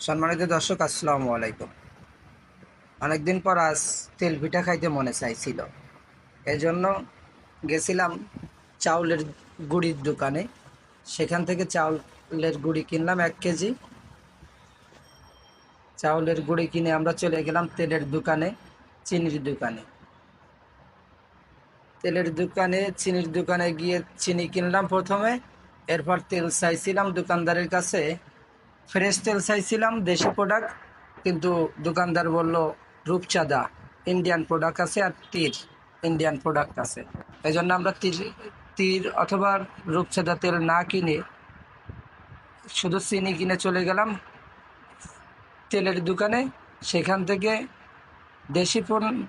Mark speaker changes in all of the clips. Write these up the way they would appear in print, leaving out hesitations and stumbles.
Speaker 1: সম্মানিত দর্শক, আসসালামু আলাইকুম। অনেকদিন পর আজ তেল পিঠা খাইতে মনে চাইছিল, এই জন্য গেছিলাম চাউলের গুঁড়ির দোকানে। সেখান থেকে চাউলের গুঁড়ি কিনলাম 1 কেজি। চাউলের গুঁড়ি কিনে আমরা চলে গেলাম তেলের দোকানে, চিনির দোকানে। চিনির দোকানে গিয়ে চিনি কিনলাম প্রথমে। এরপর তেল চাইছিলাম দোকানদারের কাছে, ফ্রেশ তেল চাইছিলাম, দেশি প্রোডাক্ট। কিন্তু দোকানদার বলল রূপচাঁদা ইন্ডিয়ান প্রোডাক্ট আছে, আর তীর ইন্ডিয়ান প্রোডাক্ট আছে। এই জন্য আমরা তীর তীর অথবা রূপচাঁদা তেল না কিনে শুধু চিনি কিনে চলে গেলাম তেলের দোকানে। সেখান থেকে দেশি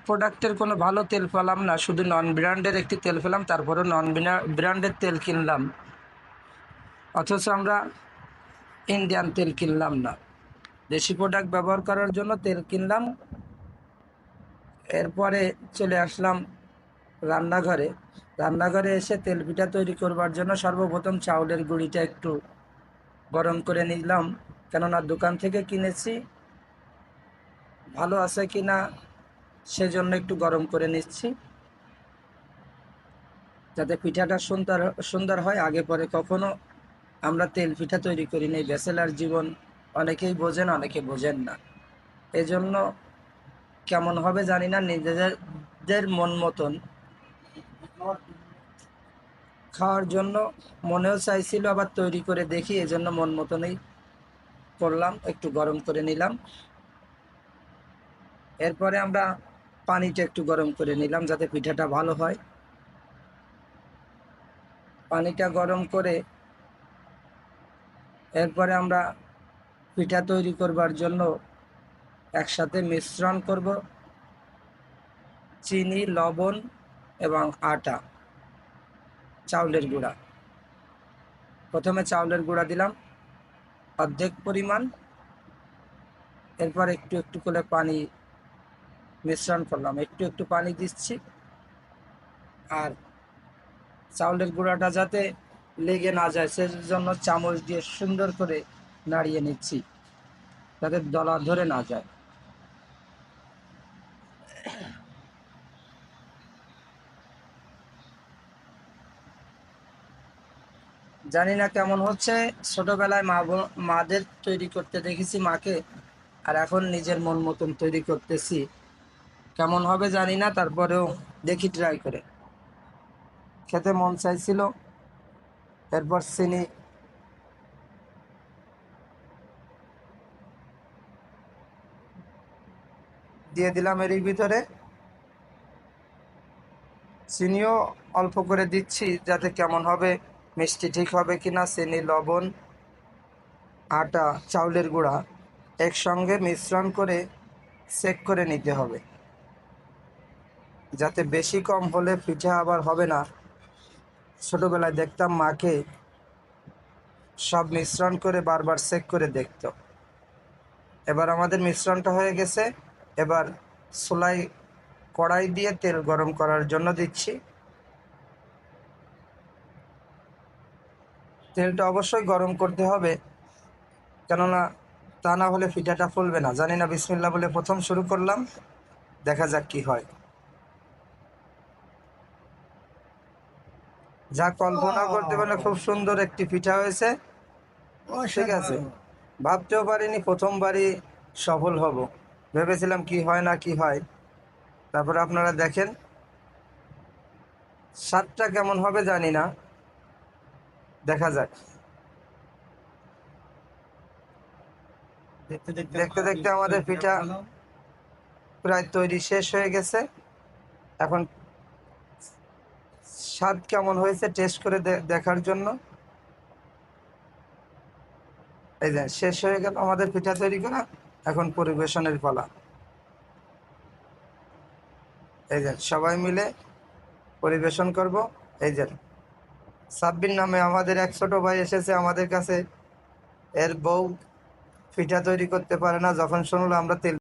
Speaker 1: প্রোডাক্টের কোনো ভালো তেল পেলাম না, শুধু নন ব্র্যান্ডের একটি তেল পেলাম। তারপরে নন ব্র্যান্ডের তেল কিনলাম, অথচ আমরা ইন্ডিয়ান তেল কিনলাম না। দেশি প্রোডাক্ট ব্যবহার করার জন্য তেল কিনলাম। এরপরে চলে আসলাম রান্নাঘরে। রান্নাঘরে এসে তেল পিঠা তৈরি করবার জন্য সর্বপ্রথম চাউলের গুঁড়িটা একটু গরম করে নিলাম, কেননা দোকান থেকে কিনেছি, ভালো আছে কি না সেজন্য একটু গরম করে নিচ্ছি, যাতে পিঠাটা সুন্দর সুন্দর হয়। আগে পরে কখনো আমরা তেল পিঠা তৈরি করি নাই, ব্যাচেলার জীবন। অনেকেই বোঝেন, অনেকে বোঝেন না। এজন্য কেমন হবে জানি না, নিজেদের মন মতন খাওয়ার জন্য মনেও চাইছিল, আবার তৈরি করে দেখি, এজন্য মন মতনই করলাম, একটু গরম করে নিলাম। এরপরে আমরা পানিটা একটু গরম করে নিলাম যাতে পিঠাটা ভালো হয়। পানিটা গরম করে এরপরে আমরা পিঠা তৈরি করবার জন্য একসাথে মিশ্রণ করব চিনি, লবণ এবং আটা, চাউলের গুঁড়া। প্রথমে চাউলের গুঁড়া দিলাম অর্ধেক পরিমাণ, এরপর একটু একটু করে পানি মিশ্রণ করলাম, একটু একটু পানি দিচ্ছি। আর চাউলের গুঁড়াটা যাতে লেগে না যায় সেজন্য চামচ দিয়ে সুন্দর করে নাড়িয়ে নিচ্ছি, যাতে দলা ধরে না যায়। জানি না কেমন হচ্ছে, ছোটবেলায় মাদের তৈরি করতে দেখেছি মাকে, আর এখন নিজের মন মতন তৈরি করতেছি। কেমন হবে জানি না, তারপরেও দেখি ট্রাই করে। খেতে মন চাইছিল, এরপর চিনি দিয়ে দিলাম এর ভিতরে। চিনিও অল্প করে দিচ্ছি, যাতে কেমন হবে, মিষ্টি ঠিক হবে কিনা। চিনি, লবণ, আটা, চাউলের গুঁড়া একসঙ্গে মিশ্রণ করে চেক করে নিতে হবে, যাতে বেশি কম হলে পিঠা আবার হবে না। ছোটবেলায় দেখতাম মাকে সব মিশ্রণ করে বারবার চেক করে দেখতো। এবার আমাদের মিশ্রণটা হয়ে গেছে। এবার চুলায় কড়াই দিয়ে তেল গরম করার জন্য দিচ্ছি। তেলটা অবশ্যই গরম করতে হবে, কেননা তা না হলে পিঠাটা ফুলবে না। জানি না, বিসমিল্লাহ বলে প্রথম শুরু করলাম, দেখা যাক কি হয়। যা কল্পনা করতে পারলে খুব সুন্দর একটি পিঠা হয়েছে। ঠিক আছে, ভাবতেও পারিনি প্রথমবারই সফল হব। ভেবেছিলাম কি হয় না কি হয়। তারপরে আপনারা দেখেন স্বাদটা কেমন হবে জানি না, দেখা যাক। দেখতে দেখতে আমাদের পিঠা প্রায় তৈরি শেষ হয়ে গেছে। এখন স্বাদ কেমন হয়েছে টেস্ট করে দেখার জন্য, এই যে শেষ হয়ে গেল আমাদের পিঠা তৈরি করা। এখন পরিবেশনের পালা। এই যে সবাই মিলে পরিবেশন করব। এই যে সাব্বির নামে আমাদের এক ছোট ভাই এসেছে আমাদের কাছে। এর বউ পিঠা তৈরি করতে পারে না, যখন শুনলো আমরা তেল